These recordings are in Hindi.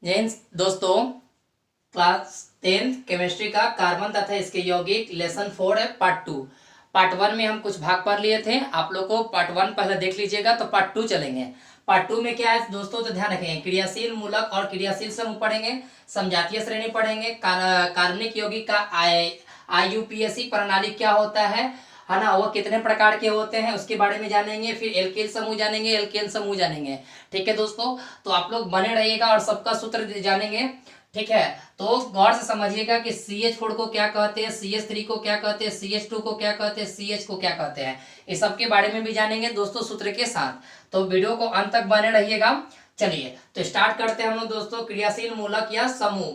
जय हिंद दोस्तों। क्लास 10th केमिस्ट्री का कार्बन तथा इसके यौगिक लेसन 4 है पार्ट 2। पार्ट 1 में हम कुछ भाग पढ़ लिए थे। आप लोग को पार्ट 1 पहले देख लीजिएगा तो पार्ट 2 चलेंगे। पार्ट 2 में क्या है दोस्तों, तो ध्यान रखेंगे क्रियाशील मूलक और क्रियाशील समूह पढ़ेंगे, समजातीय श्रेणी पढ़ेंगे, कार्बनिक यौगिक का IUPAC प्रणाली क्या होता है ना, वो कितने प्रकार के होते हैं उसके बारे में जानेंगे। फिर एल्केन समूह जानेंगे, एल्केन समूह जानेंगे। ठीक है दोस्तों, तो आप लोग बने रहिएगा और सबका सूत्र जानेंगे। ठीक है, तो गौर से समझिएगा कि CH4 को क्या कहते हैं, CH3 को क्या कहते हैं, CH2 को क्या कहते हैं, CH को क्या कहते हैं, इस सब के बारे में भी जानेंगे दोस्तों सूत्र के साथ। तो वीडियो को अंत तक बने रहिएगा। चलिए तो स्टार्ट करते हैं हम लोग दोस्तों। क्रियाशील मूलक या समूह,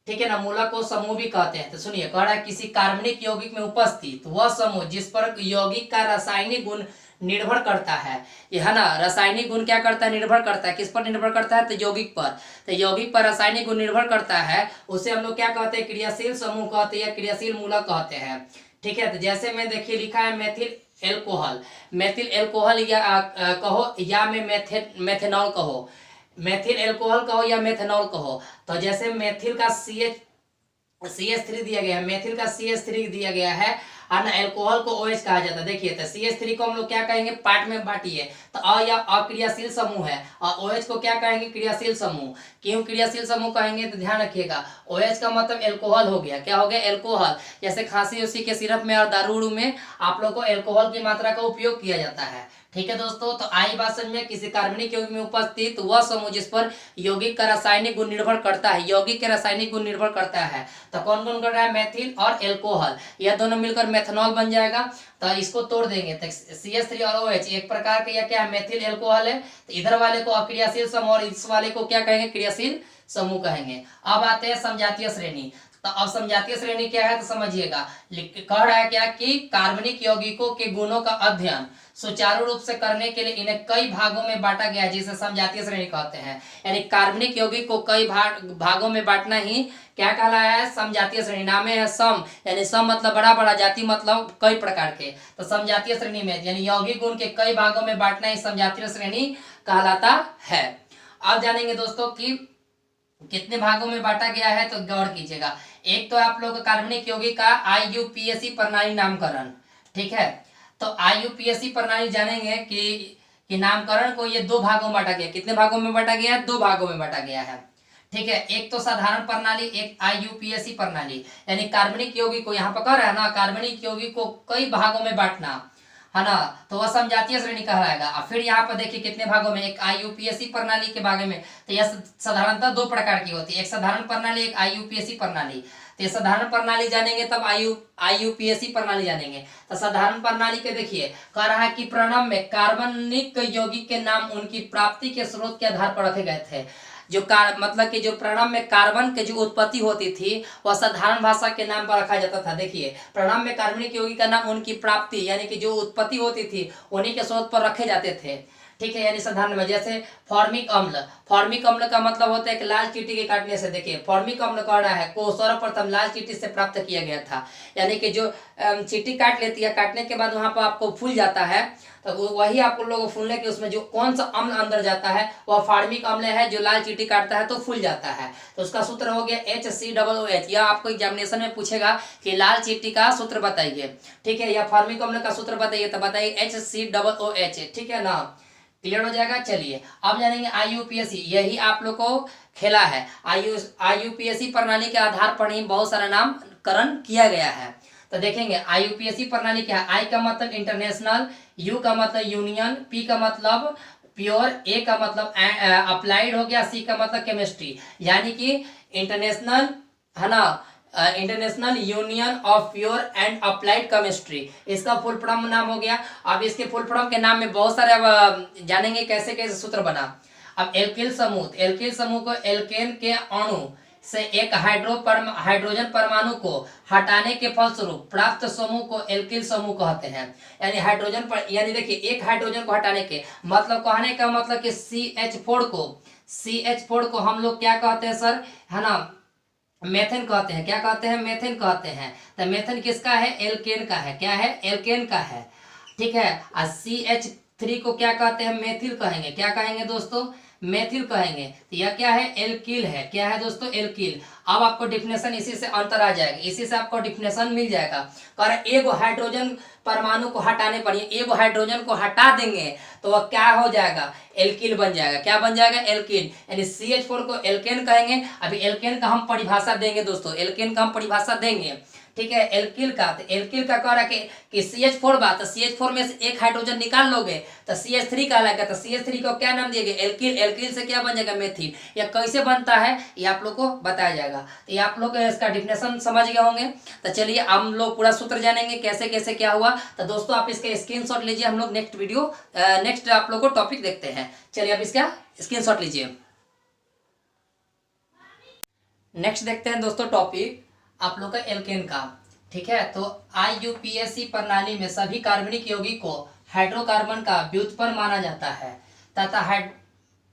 ठीक है ना, मूलक को समूह भी कहते हैं। तो सुनिए, कह रहा है किसी कार्बनिक यौगिक में उपस्थित वह समूह जिस पर यौगिक का रासायनिक गुण निर्भर करता है, ये है ना, रासायनिक गुण क्या करता है, निर्भर करता है। किस पर निर्भर करता है, तो यौगिक पर। तो यौगिक पर रासायनिक गुण निर्भर करता है, उसे हम लोग क्या कहते हैं, क्रियाशील समूह कहते हैं या क्रियाशील मूलक कहते हैं। ठीक है, तो जैसे में देखिए लिखा है मेथिल एल्कोहल, मेथिल एल्कोहल या कहो या में मेथेनॉल कहो, मेथिल एल्कोहल कहो या मेथेनॉल कहो। तो जैसे मेथिल का CH3 दिया गया है, मेथिल का CH3 दिया गया है और ना एल्कोहल को OH कहा जाता है। देखिए तो CH3 को हम लोग क्या कहेंगे, पार्ट में बांटिए तो अ या अक्रियाशील समूह है, और OH को क्या कहेंगे, क्रियाशील समूह। क्यों क्रियाशील समूह कहेंगे, तो ध्यान रखिएगा OH का मतलब एल्कोहल हो गया। क्या हो गया, एल्कोहल। जैसे खांसी उसी के सिरप में और दारू में आप लोग को एल्कोहल की मात्रा का उपयोग किया जाता है। ठीक है दोस्तों, तो आई बात समझ में, किसी कार्बनिक यौगिक में उपस्थित वह समूह जिस पर यौगिक का रासायनिक गुण निर्भर करता है, यौगिक के रासायनिक गुण निर्भर करता है। तो कौन कौन कर रहा है, मेथिल और एल्कोहल, यह दोनों मिलकर मेथनॉल बन जाएगा। तो इसको तोड़ देंगे तो CH3 और OH एक प्रकार के या क्या है, मेथिल एल्कोहल है। तो इधर वाले को अक्रियाशील समूह और इस वाले को क्या कहेंगे, क्रियाशील समूह कहेंगे। अब आते हैं समजातीय श्रेणी। तो अब समजातीय श्रेणी क्या है, तो समझिएगा, कह रहा है क्या कि कार्बनिक यौगिकों के गुणों का अध्ययन सुचारू रूप से करने के लिए इन्हें कई भागों में बांटा गया है, जिसे समजातीय श्रेणी कहते हैं। यानी कार्बनिक यौगिक को कई भागों में बांटना ही क्या कहलाया है, समजातीय श्रेणी। नाम है सम, यानी सम मतलब बड़ा बड़ा, जाति मतलब कई प्रकार के। तो समजातीय श्रेणी में यानी यौगिक गुण के कई भागों में बांटना ही समजातीय श्रेणी कहलाता है। अब जानेंगे दोस्तों कि कितने भागों में बांटा गया है, तो गौर कीजिएगा। एक तो आप लोग कार्बनिक यौगिक का IUPAC प्रणाली नामकरण। ठीक है, तो IUPAC प्रणाली जानेंगे कि नामकरण को ये दो भागों में बांटा गया। कितने भागों में बांटा गया है, दो भागों में बांटा गया है। ठीक है, एक तो साधारण प्रणाली, एक IUPAC प्रणाली। यानी कार्बनिक यौगिक को यहाँ पर कह रहा है ना, कार्बनिक यौगिक को कई भागों में बांटना है ना, तो वह समजातीय श्रेणी कहलाएगा। और फिर यहाँ पर देखिए कितने भागों में, एक IUPAC प्रणाली के बारे में। तो यह साधारणतः दो प्रकार की होती है, एक साधारण प्रणाली, एक IUPAC प्रणाली। तो ये साधारण प्रणाली जानेंगे तब IUPAC प्रणाली जानेंगे। तो साधारण प्रणाली के देखिए कह रहा है कि प्रणव में कार्बनिक यौगिक के नाम उनकी प्राप्ति के स्रोत के आधार पर रखे गए थे। जो मतलब कि जो प्रणव में कार्बन की जो उत्पत्ति होती थी वह साधारण भाषा के नाम पर रखा जाता था। देखिए प्रणव में कार्बनिक यौगिक का नाम उनकी प्राप्ति यानी कि जो उत्पत्ति होती थी उन्हीं के स्रोत पर रखे जाते थे। ठीक है, यानी साधारण में जैसे फॉर्मिक अम्ल, फॉर्मिक अम्ल का मतलब होता है कि लाल चींटी के काटने से। देखिए फॉर्मिक अम्ल कह रहा है को सर्वप्रथम लाल चींटी से प्राप्त किया गया था। यानी कि जो चींटी काट लेती है, काटने के बाद वहां पर आपको फूल जाता है, तो वही आपको लोगों को फूलने के उसमें जो कौन सा अम्ल अंदर जाता है वह फार्मिक अम्ल है, जो लाल चींटी काटता है तो फूल जाता है। तो उसका सूत्र हो गया HCOOH। यह आपको एग्जामिनेशन में पूछेगा कि लाल चींटी का सूत्र बताइए। ठीक है, या फार्मिक अम्ल का सूत्र बताइए, तो बताइए HCOOH। ठीक है ना, क्लियर हो जाएगा। चलिए अब जानेंगे IUPAC। यही आप लोग को खेला है, IUPAC प्रणाली के आधार पर ही बहुत सारा नामकरण किया गया है। तो देखेंगे IUPAC प्रणाली क्या है। I का मतलब इंटरनेशनल, U का मतलब यूनियन, P का मतलब प्योर, A का मतलब अप्लाइड हो गया, C का मतलब केमिस्ट्री। यानी कि इंटरनेशनल है ना, international union of pure and applied chemistry, इसका फुल फॉर्म नाम हो गया। अब इसके फुल फॉर्म के नाम में बहुत सारे अब जानेंगे कैसे कैसे सूत्र बना। अब एल्किल समूह, एल्किल समूह को एल्केन के अणु से एक हाइड्रोजन परमाणु को हटाने के फलस्वरूप प्राप्त समूह को एल्किल समूह कहते हैं। यानी हाइड्रोजन पर, यानी देखिए एक हाइड्रोजन को हटाने के मतलब, कहने का मतलब कि CH4 को हम लोग क्या कहते हैं सर, है ना, मेथेन कहते हैं। क्या कहते हैं, मेथेन कहते हैं। तो मेथेन किसका है, एल्केन का है। क्या है, एल्केन का है। ठीक है, और CH3 को क्या कहते हैं, मेथिल कहेंगे। क्या कहेंगे दोस्तों, मेथिल कहेंगे। तो यह क्या है, एल्किल है। क्या है दोस्तों, एल्किल। अब आपको डिफिनेशन इसी से अंतर आ जाएगा, इसी से आपको डिफिनेशन मिल जाएगा। कारण एगो हाइड्रोजन परमाणु को हटाने पर, एगो हाइड्रोजन को हटा देंगे तो वह क्या हो जाएगा, एल्किल बन जाएगा। क्या बन जाएगा, एल्किन। यानी CH4 को एल्केन कहेंगे। अभी एल्केन का हम परिभाषा देंगे दोस्तों, एल्केन का हम परिभाषा देंगे, ठीक है। एल्किल का, तो एल्किल का कह रहा है कि CH4 बात, तो CH4 में से एक हाइड्रोजन निकाल लोगे तो CH3 कहलाएगा। तो CH3 को क्या नाम दिएगा, एल्किल। एल्किल से क्या बन जाएगा, मेथिल। यह कैसे बनता है ये आप लोग को बताया जाएगा। तो ये आप लोग इसका डिफिनेशन समझ गए होंगे। तो चलिए हम लोग पूरा सूत्र जानेंगे कैसे कैसे क्या हुआ। तो दोस्तों आप इसके स्क्रीनशॉट लीजिए, हम लोग नेक्स्ट आप लोग को टॉपिक देखते हैं। चलिए आप इसका स्क्रीनशॉट लीजिए। नेक्स्ट देखते हैं दोस्तों टॉपिक आप लोग का एल्केन का, ठीक है। तो IUPAC प्रणाली में सभी कार्बनिक यौगिक को हाइड्रोकार्बन का व्युत्पन्न माना जाता है तथा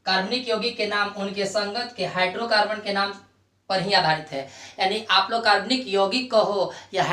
कार्बनिक यौगिक के नाम उनके संगत के हाइड्रोकार्बन के नाम पर ही आधारित है। यानी आप लोग कार्बनिक यौगिक कहो या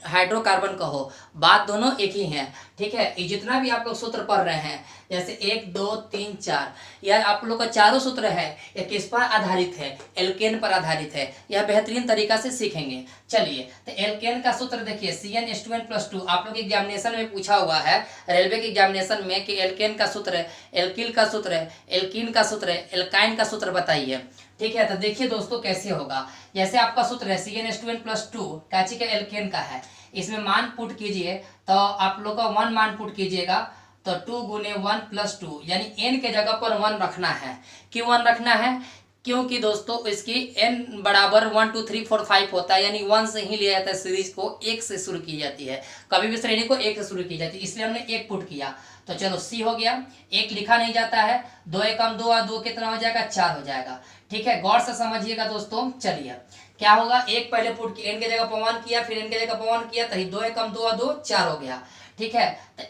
हाइड्रोकार्बन कहो, बात दोनों एक ही है, ठीक है। ये जितना भी आप लोग सूत्र पढ़ रहे हैं, जैसे 1 2 3 4, यह आप लोग का चारों सूत्र है, यह किस पर आधारित है, एल्केन पर आधारित है। यह बेहतरीन तरीका से सीखेंगे। चलिए तो एल्केन का सूत्र देखिए, CnH2n+2। आप लोग एग्जामिनेशन में पूछा हुआ है, रेलवे के एग्जामिनेशन में, कि एल्केन का सूत्र है, एल्किल का सूत्र है, एल्कीन का सूत्र है, एल्काइन का सूत्र बताइए, ठीक है। तो देखिए दोस्तों कैसे होगा। जैसे आपका सूत्र है CnH2n+2 काची का, एल्केन का है। इसमें मान पुट कीजिए तो आप लोग का 1 मान पुट कीजिएगा तो 2 गुने 1 + 2, यानी n के जगह पर 1 रखना है। क्यों 1 रखना है, क्योंकि दोस्तों इसकी n बराबर 1 2 3 4 5 होता है, यानी 1 से ही लिया जाता है। सीरीज को 1 से शुरू की जाती है, कभी भी श्रेणी को 1 से शुरू की जाती है, इसलिए हमने 1 पुट किया। तो चलो C हो गया, 1 लिखा नहीं जाता है, 2 एकम 2 और 2 कितना हो जाएगा, 4 हो जाएगा, ठीक है। गौर से समझिएगा दोस्तों। चलिए क्या होगा, 1 पहले पुट किया, n के जगह पर 1 किया, फिर n के जगह पर 1 किया, तो 2 एकम 2 और 2 4 हो गया, ठीक है। तो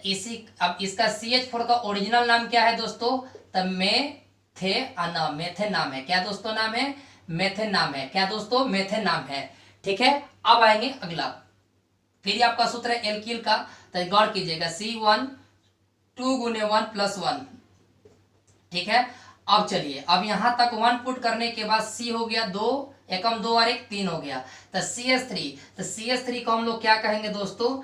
अब इसका CH4 का ओरिजिनल नाम क्या है दोस्तों, तो मेथेन नाम है। क्या दोस्तों नाम है, मेथेन नाम है। क्या दोस्तों, मेथेन नाम है, ठीक है। अब आएंगे अगला, फिर आपका सूत्र है एल्किल का। तो गौर कीजिएगा, C1 2 गुने 1 + 1, ठीक है। अब चलिए, अब यहां तक 1 पुट करने के बाद C हो गया 2 एकम 2 और 1 3 हो गया। तो CH3, तो CH3 को हम लोग क्या कहेंगे दोस्तों,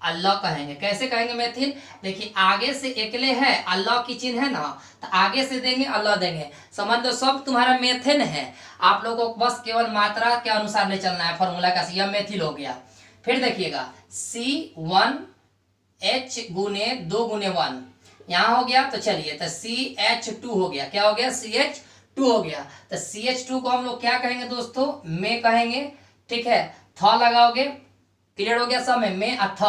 अल्लाह कहेंगे। कैसे कहेंगे मेथिल, देखिए आगे से एकले है, अल्लाह की चिन्ह है ना, तो आगे से देंगे अल्लाह देंगे, समझ लो सब तुम्हारा मेथेन है। आप लोगों को बस केवल मात्रा के अनुसार ले चलना है, फॉर्मूला का। यह मेथिल हो गया। फिर देखिएगा C1H गुने 2 गुने 1 यहाँ हो गया। तो चलिए, तो CH2 हो गया। क्या हो गया, CH2 हो गया। तो CH2 को हम लोग क्या कहेंगे दोस्तों, में कहेंगे, ठीक है। थ लगाओगे, क्लियर हो गया सब में, में अथ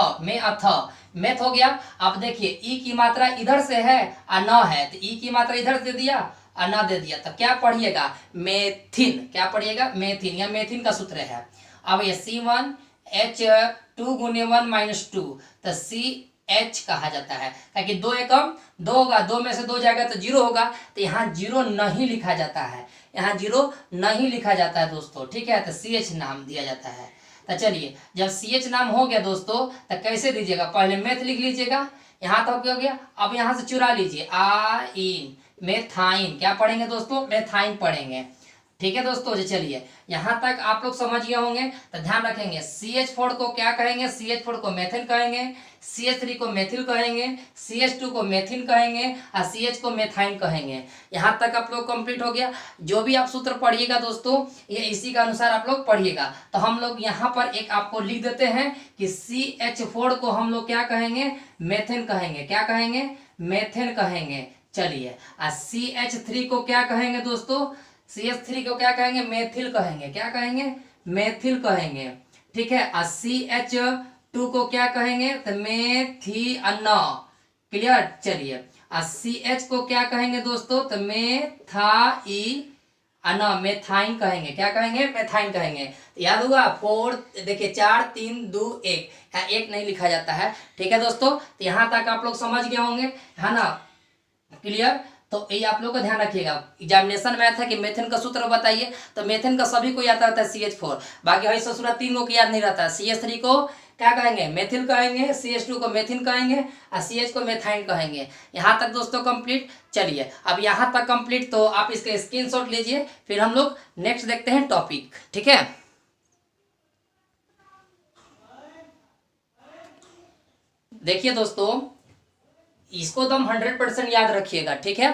मेथ हो गया। अब देखिए ई की मात्रा इधर से है और न है, तो ई की मात्रा इधर दे दिया और न दे दिया, तो क्या पढ़िएगा, मेथिन। क्या पढ़िएगा, मेथिन। या मेथिन का सूत्र है। अब ये C1H2 गुने 1 - 2, तो CH कहा जाता है, ताकि 2 एकम 2 होगा, 2 में से 2 जाएगा तो 0 होगा। तो यहाँ 0 नहीं लिखा जाता है, यहाँ 0 नहीं लिखा जाता है दोस्तों, ठीक है। तो CH नाम दिया जाता है। तो चलिए, जब CH नाम हो गया दोस्तों, तो कैसे दीजिएगा, पहले मेथ लिख लीजिएगा, यहाँ तक हो गया। अब यहाँ से चुरा लीजिए, आइन, मेथाइन। क्या पढ़ेंगे दोस्तों, मेथाइन पढ़ेंगे, ठीक है दोस्तों। चलिए यहाँ तक आप लोग समझ गए होंगे। तो ध्यान रखेंगे, CH4 को क्या कहेंगे, CH4 को मेथिन कहेंगे, CH3 को मेथिल कहेंगे, CH2 को मेथिन कहेंगे और CH को मेथाइन कहेंगे। यहाँ तक आप लोग कंप्लीट हो गया। जो भी आप सूत्र पढ़िएगा दोस्तों, ये इसी का अनुसार आप लोग पढ़िएगा। तो हम लोग यहाँ पर एक आपको लिख देते हैं कि CH4 को हम लोग क्या कहेंगे, मेथिन कहेंगे। क्या कहेंगे, मेथिन कहेंगे। चलिए, और CH3 को क्या कहेंगे दोस्तों, CH3 को क्या कहेंगे, मेथिल कहेंगे। क्या कहेंगे, मेथिल कहेंगे, ठीक है। और CH2 को क्या कहेंगे, तो मेथिअन। क्लियर। चलिए, और CH को क्या कहेंगे दोस्तों, तो मेथाइन कहेंगे। क्या कहेंगे, मेथाइन कहेंगे। याद होगा 4, देखिए 4 3 2 1, यहाँ 1 नहीं लिखा जाता है, ठीक है दोस्तों। तो यहाँ तक आप लोग समझ गए होंगे, है ना, क्लियर। तो ये आप लोग को ध्यान रखिएगा, एग्जामिनेशन में आया था कि मेथेन का सूत्र बताइए, तो मेथेन का सभी को याद रहता है CH4, बाकी हई ससुरा 3 को याद नहीं रहता है, CH3 को, क्या कहेंगे, मेथिल कहेंगे, CH2 को मेथिन कहेंगे और CH को मेथाइन कहेंगे। यहाँ तक दोस्तों कंप्लीट। चलिए अब यहाँ तक कंप्लीट, तो आप इसके स्क्रीनशॉट लीजिए, फिर हम लोग नेक्स्ट देखते हैं टॉपिक, ठीक है। देखिए दोस्तों, इसको तो हम 100% याद रखिएगा, ठीक है।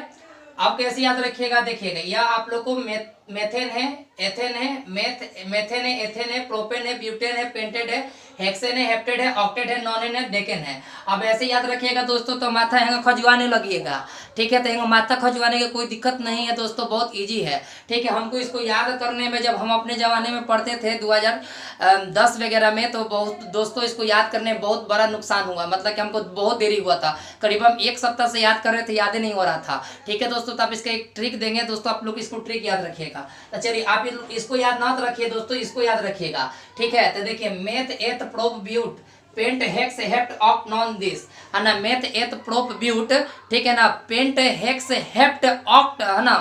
अब कैसे याद रखिएगा, देखिएगा, यह आप लोग को मेथेन है, एथेन है, मेथेन है, एथेन है, प्रोपेन है, ब्यूटेन है, पेंटेड है, हेक्सेन है, हेप्टेड है, ऑक्टेट है, नॉनेन है, डेकेन है। अब ऐसे याद रखिएगा दोस्तों, तो माथा यहाँ खजुआने लगिएगा, ठीक है। तो यहाँ माथा खजुआने की कोई दिक्कत नहीं है दोस्तों, बहुत इजी है, ठीक है। हमको इसको याद करने में, जब हम अपने ज़माने में पढ़ते थे 2010 वगैरह में, तो बहुत दोस्तों इसको याद करने में बहुत बड़ा नुकसान हुआ, मतलब कि हमको बहुत देरी हुआ था, करीबन 1 सप्ताह से याद कर रहे थे, याद ही नहीं हो रहा था, ठीक है दोस्तों। तो आप इसका एक ट्रिक देंगे दोस्तों, आप लोग इसको ट्रिक याद रखिएगा। तो चलिए आप इसको याद ना रखिए दोस्तों, इसको याद रखिएगा, ठीक है। तो देखिए, meth eth prop but pent hex hept oct non dec, है ना, मेथ एथ प्रोप ब्यूट, ठीक है ना, पेंट हेक्स हेप्ट ऑक्ट, है ना,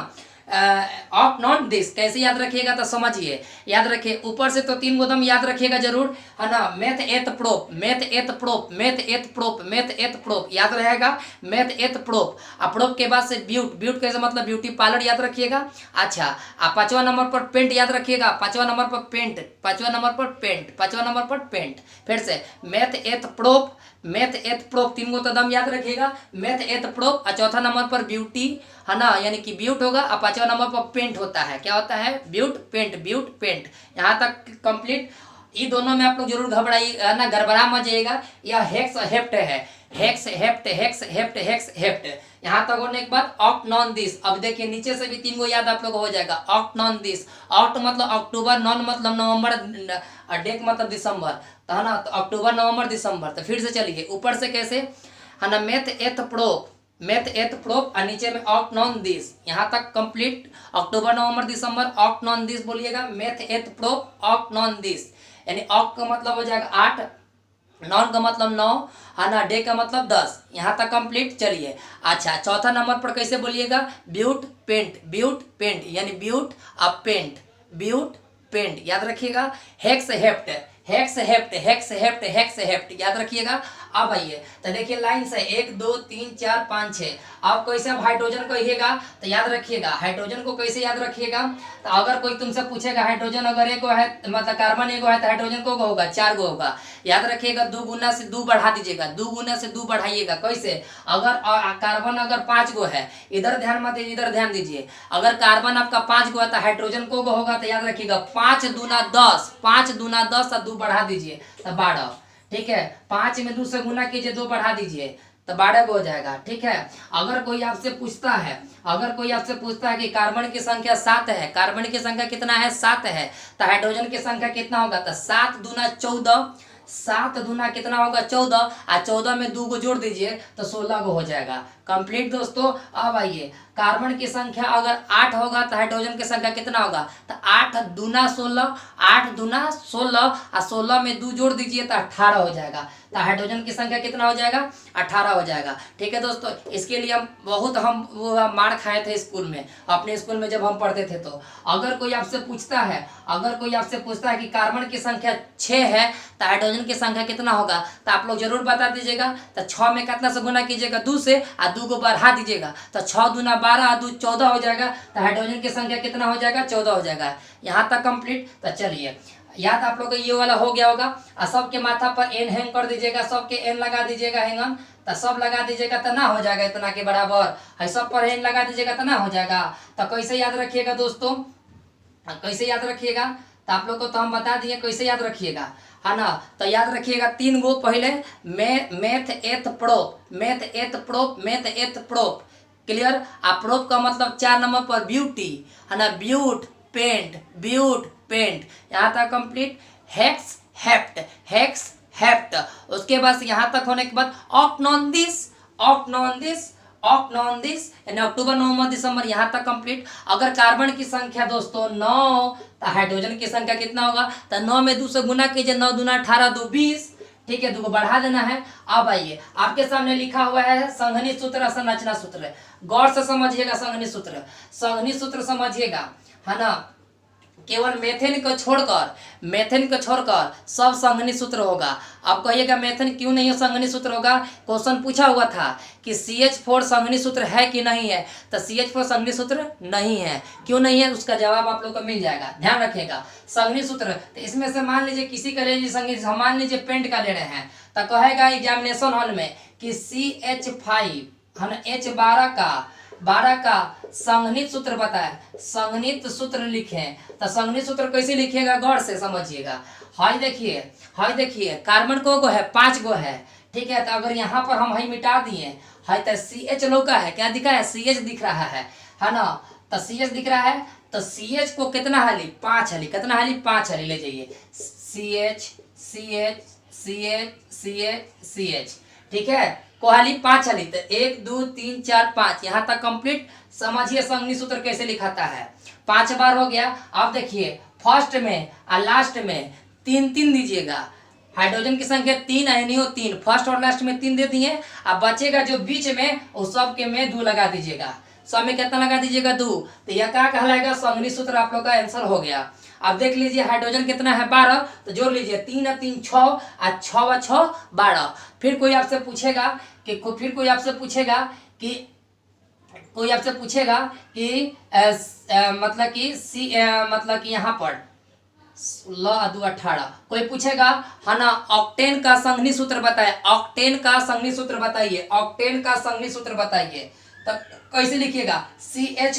ऑक्ट नॉट दिस। कैसे याद रखिएगा तो समझिए, याद रखिए, ऊपर से तो 3 गोदम याद रखिएगा जरूर, है ना। Meth eth prop, meth eth prop, meth eth prop, meth eth prop याद रहेगा, मेथ एथ प्रोप। प्रोप के बाद से ब्यूट, ब्यूट कैसे मतलब ब्यूटी पार्लर याद रखिएगा। अच्छा, आप 5वां नंबर पर पेंट याद रखिएगा, 5वां नंबर पर पेंट, 5वां नंबर पर पेंट, 5वां नंबर पर पेंट। फिर से meth eth prop, meth eth prop, 3 गो कदम याद रखिएगा, मेथ एथ प्रोप। और चौथा नंबर पर ब्यूटी, है ना, यानी कि ब्यूट होगा। और 5वां नंबर पर पेंट होता है, क्या होता है, ब्यूट पेंट, ब्यूट पेंट। यहाँ तक कंप्लीट। ये दोनों में आप लोग जरूर घबराइए, है ना, गड़बड़ा मत जाइएगा। यह हेक्स हेप्ट है, hex hept, hex hept, hex hept. यहाँ तक होने के बाद ऑक्ट नॉन दिस। अब देखिए नीचे से भी 3 गो याद आप लोग हो जाएगा, ऑक्ट नॉन दिस। ऑक्ट मतलब अक्टूबर, नॉन मतलब नवंबर, डेक मतलब दिसंबर, तो है ना, तो अक्टूबर नवंबर दिसंबर। तो फिर से चलिए ऊपर से कैसे, है ना, meth eth prop, meth eth prop, और नीचे में ऑक्ट नॉन दिस। यहाँ तक कंप्लीट। अक्टूबर नवंबर दिसंबर, ऑक्ट नॉन दिस बोलिएगा, meth eth prop, oct non dec. यानी ऑक्ट का मतलब हो जाएगा 8, नॉन का मतलब 9, है ना, डे का मतलब 10। यहाँ तक कंप्लीट। चलिए अच्छा, चौथा नंबर पर कैसे बोलिएगा, ब्यूट पेंट, ब्यूट पेंट, यानी ब्यूट अब पेंट, ब्यूट पेंट याद रखिएगा। Hex hept, hex hept, hex hept, hex hept याद रखिएगा। अब आइए तो देखिए लाइन से 1 2 3 4 5 6। आप कैसे अब हाइड्रोजन कहिएगा तो याद रखिएगा, हाइड्रोजन को कैसे याद रखिएगा। तो अगर कोई तुमसे पूछेगा हाइड्रोजन अगर एक है, मतलब कार्बन एक है, तो हाइड्रोजन को होगा 4 गो होगा। याद रखिएगा, 2 गुना से 2 बढ़ा दीजिएगा, 2 गुना से 2 बढ़ाइएगा। कैसे, अगर कार्बन अगर 5 गो है, इधर ध्यान मत दीजिए, इधर ध्यान दीजिए। अगर कार्बन आपका 5 गो है तो हाइड्रोजन को होगा, तो याद रखिएगा 5 दूना 10, 5 दूना 10 और 2 बढ़ा दीजिए तो 12, ठीक है। 5 में 2 से गुना कीजिए, 2 बढ़ा दीजिए तो 12 हो जाएगा, ठीक है। अगर कोई आपसे पूछता है, अगर कोई आपसे पूछता है कि कार्बन की संख्या 7 है, कार्बन की संख्या कितना है, 7 है, तो हाइड्रोजन की संख्या कितना होगा, तो 7 दूना 14, 7 दूना कितना होगा 14, और 14 में 2 को जोड़ दीजिए तो 16 को हो जाएगा। कंप्लीट दोस्तों। अब आइए, कार्बन की संख्या अगर 8 होगा तो हाइड्रोजन की संख्या कितना होगा, तो 8 दूना 16, 8 दूना 16, और 16 में 2 जोड़ दीजिए तो 18 हो जाएगा। तो हाइड्रोजन की संख्या कितना हो जाएगा, 18 हो जाएगा, ठीक है दोस्तों। इसके लिए हम वो मार खाए थे स्कूल में, अपने स्कूल में जब हम पढ़ते थे। तो अगर कोई आपसे पूछता है, अगर कोई आपसे पूछता है कि कार्बन की संख्या 6 है तो हाइड्रोजन की संख्या कितना होगा, तो आप लोग जरूर बता दीजिएगा। तो 6 में कितना से गुना कीजिएगा, 2 से, और 2 को बढ़ा दीजिएगा तो 6 दूना 12 और 2 14 हो जाएगा। तो हाइड्रोजन की संख्या कितना हो जाएगा, 14 हो जाएगा। यहाँ तक कंप्लीट। तो चलिए याद आप लोग को ये वाला हो गया होगा। और सबके माथा पर एन हैंग कर दीजिएगा, सबके एन लगा दीजिएगा हैंगन, तो सब लगा दीजिएगा तो ना हो जाएगा इतना के बराबर है, सब पर एन लगा दीजिएगा तो ना हो जाएगा। तो कैसे याद रखिएगा दोस्तों, कैसे याद रखिएगा, तो आप लोग को तो हम बता दिए कैसे याद रखिएगा, है ना। तो याद रखिएगा 3 गो पहले, meth eth prop, meth eth prop, meth eth prop, clear. आप प्रोप का मतलब 4 नंबर पर ब्यूटी, है ना, ब्यूट पेंट, ब्यूट पेंट। यहाँ तक complete. Hex hept, hex hept. उसके बाद यहाँ तक होने के बाद oct non dec, oct non dec, oct non dec, यानी अक्टूबर नवंबर दिसंबर। यहाँ तक कंप्लीट। अगर कार्बन की संख्या दोस्तों 9, तो हाइड्रोजन की संख्या कितना होगा, तो 9 में 2 से गुना कीजिए, 9 दूना 18, 2 20, ठीक है, 2 को बढ़ा देना है। अब आइए, आपके सामने लिखा हुआ है संघनी सूत्र, संरचना सूत्र। गौर से समझिएगा, संघनी सूत्र, संघनी सूत्र समझिएगा, है ना। केवल मेथेन को छोड़कर सब संघनित सूत्र होगा। अब कहिएगा मेथेन क्यों नहीं संघनित सूत्र होगा? क्वेश्चन पूछा हुआ था कि CH4 संघनित सूत्र है कि नहीं है, तो CH4 संघनित सूत्र नहीं है। क्यों नहीं है उसका जवाब आप लोग को मिल जाएगा, ध्यान रखिएगा। संघनित सूत्र तो इसमें से मान लीजिए किसी का ले लीजिए संघनित, हम मान लीजिए पेंट का ले रहे हैं तो कहेगा एग्जामिनेशन हॉल में कि CH5 हम H12 का संघनित सूत्र बताए, संघनित सूत्र लिखे। तो संघनित सूत्र कैसे लिखिएगा गौर से समझिएगा। हाई देखिए कार्बन को गो है 5 गो है, ठीक है। तो अगर यहाँ पर हम मिटा दिए है तो CH लौका है, क्या दिखा है? CH दिख रहा है ना। तो CH दिख रहा है तो CH को कितना हाली? 5 हाली। कितना हाली? 5 हाली ले जाइए। CH, ठीक है। कोहाली 5 हाली तो 1 2 3 4 5 यहाँ तक कंप्लीट। समझिए संघनित सूत्र कैसे लिखाता है। 5 बार हो गया। अब देखिए फर्स्ट में और लास्ट में 3 दीजिएगा। हाइड्रोजन की संख्या 3 है, नहीं हो 3, फर्स्ट और लास्ट में 3 दे दिए। अब बचेगा जो बीच में उस सब के में 2 लगा दीजिएगा। सब में कितना लगा दीजिएगा? 2। तो यह क्या कहलाएगा? संघनित सूत्र आप लोग का आंसर हो गया। अब देख लीजिए हाइड्रोजन कितना है? 12, तो जोड़ लीजिए 3 और 3 6 और 6 व 6 12। फिर कोई आपसे पूछेगा कि मतलब कि यहाँ पर 16 2 18 कोई पूछेगा है ना, ऑक्टेन का संघनित सूत्र बताइए। ऑक्टेन का संघनित सूत्र बताइए। तो कैसे लिखिएगा? CH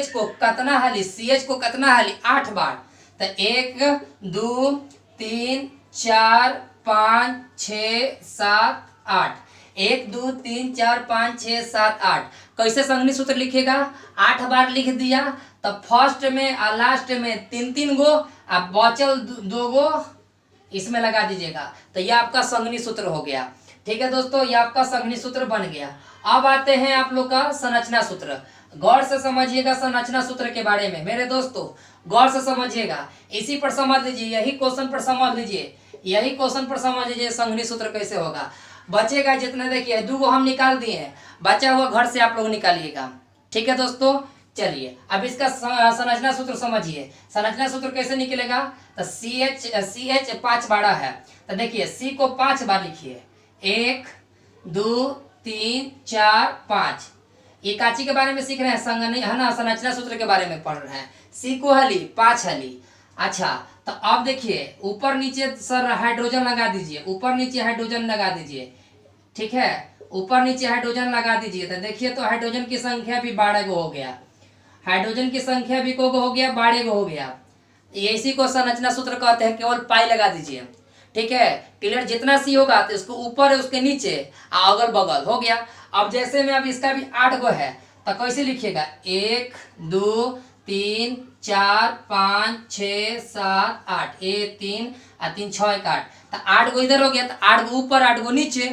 को कितना हाली? CH को कितना हाली? 8 बार। तो 1 2 3 4 5 6 7 8, 1 2 3 4 5 6 7 8। कैसे संघनित सूत्र लिखेगा? 8 बार लिख दिया। तो फर्स्ट में और लास्ट में 3 गो, अब बचल 2 गो इसमें लगा दीजिएगा। तो यह आपका संघनित सूत्र हो गया। ठीक है दोस्तों, यह आपका संघनित सूत्र बन गया। अब आते हैं आप लोग का संरचना सूत्र। गौर से समझिएगा संरचना सूत्र के बारे में मेरे दोस्तों, गौर से समझिएगा। इसी पर समझ लीजिए, यही क्वेश्चन पर समझ लीजिए संघनित सूत्र कैसे होगा। बचेगा जितना, देखिए 2 गो हम निकाल दिए हैं, बचा हुआ घर से आप लोग निकालिएगा। ठीक है दोस्तों, चलिए अब इसका संरचना सूत्र समझिए। संरचना सूत्र कैसे निकलेगा? तो CH 5 बाड़ा है, तो देखिए C को 5 बार लिखिए। 1 2 3 4 5। ये काची के बारे में सीख रहे हैं, है ना, संरचना सूत्र के बारे में पढ़ रहे हैं। C को हाली 5 हाली। अच्छा, तो अब देखिए ऊपर नीचे सर हाइड्रोजन लगा दीजिए, ऊपर नीचे हाइड्रोजन लगा दीजिए। ठीक है, ऊपर नीचे हाइड्रोजन लगा दीजिए। तो देखिए तो हाइड्रोजन की संख्या भी 12 गो हो गया। हाइड्रोजन की संख्या भी को हो गया, 12 गो हो गया। इसी को संरचना सूत्र कहते हैं, केवल पाई लगा दीजिए। ठीक है, क्लियर। जितना सी होगा तो इसको ऊपर उसके नीचे अगल बगल हो गया। अब जैसे में अब इसका भी 8 गो है, तो कैसे लिखिएगा? 1 2 3 4 5 6 7 8, 1 3 और 3 6 1 8। तो 8 गो इधर हो गया, तो 8 गो ऊपर 8 गो नीचे,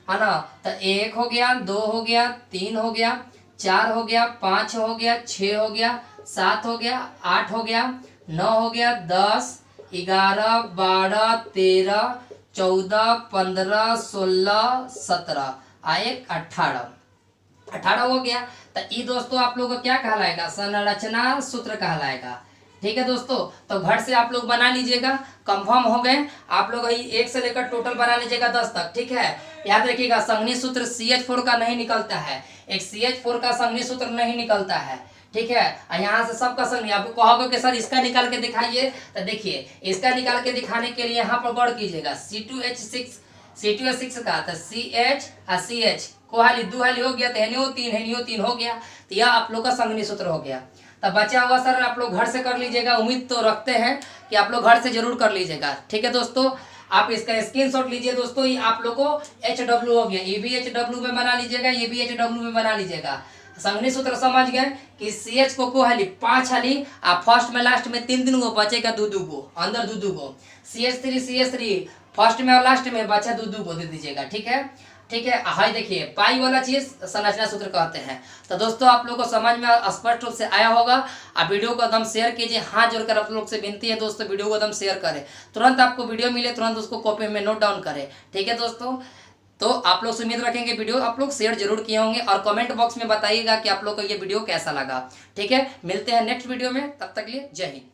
है ना। तो 1 हो गया, 2 हो गया, 3 हो गया, 4 हो गया, 5 हो गया, 6 हो गया, 7 हो गया, 8 हो गया, 9 हो गया, 10 11 12 13 14 15 16 17 1 18 हो गया। तो ये दोस्तों आप लोग को क्या कहलाएगा? संरचना सूत्र कहलाएगा। ठीक है दोस्तों, तो घर से आप लोग बना लीजिएगा। कंफर्म हो गए आप लोग? 1 से लेकर टोटल बना लीजिएगा 10 तक। ठीक है, याद रखिएगा संघनित सूत्र CH4 का नहीं निकलता है, एक CH4 का संघनित सूत्र नहीं निकलता है। ठीक है, यहाँ से सबका संघनित आप कहोगे कि सर इसका निकाल के दिखाइए, तो देखिए इसका निकाल के दिखाने के लिए यहाँ पर गौर कीजिएगा। C2H6 का तो CH और CH को हाली 2 हाली हो गया, तो हेनियो 3 हो गया। तो यह आप लोग का संघनित सूत्र हो गया। तब बचा हुआ सर आप लोग घर से कर लीजिएगा। उम्मीद तो रखते हैं कि आप लोग घर से जरूर कर लीजिएगा। ठीक है दोस्तों, आप इसका स्क्रीनशॉट लीजिए दोस्तों। ये आप लोग को HW हो गया, ये भी HW में बना लीजिएगा, ये भी HW में बना लीजिएगा। संघनित सूत्र समझ गए कि CH को हाली 5 हाली, आप फर्स्ट में लास्ट में 3 गो, बचेगा 2 गो, अंदर 2 गो। CH3 फर्स्ट में और लास्ट में बचा 2 गो दे दीजिएगा। ठीक है, ठीक है। हाई देखिए पाई वाला चीज संरचना सूत्र कहते हैं। तो दोस्तों आप लोगों को समझ में स्पष्ट रूप से आया होगा। आप वीडियो को एकदम शेयर कीजिए, हाथ जोड़कर आप लोग से विनती है दोस्तों, वीडियो को एकदम शेयर करें। तुरंत आपको वीडियो मिले तुरंत उसको कॉपी में नोट डाउन करें। ठीक है दोस्तों, तो आप लोग से उम्मीद रखेंगे वीडियो आप लोग शेयर जरूर किए होंगे, और कमेंट बॉक्स में बताइएगा कि आप लोग को ये वीडियो कैसा लगा। ठीक है, मिलते हैं नेक्स्ट वीडियो में, तब तक के लिए जय हिंद।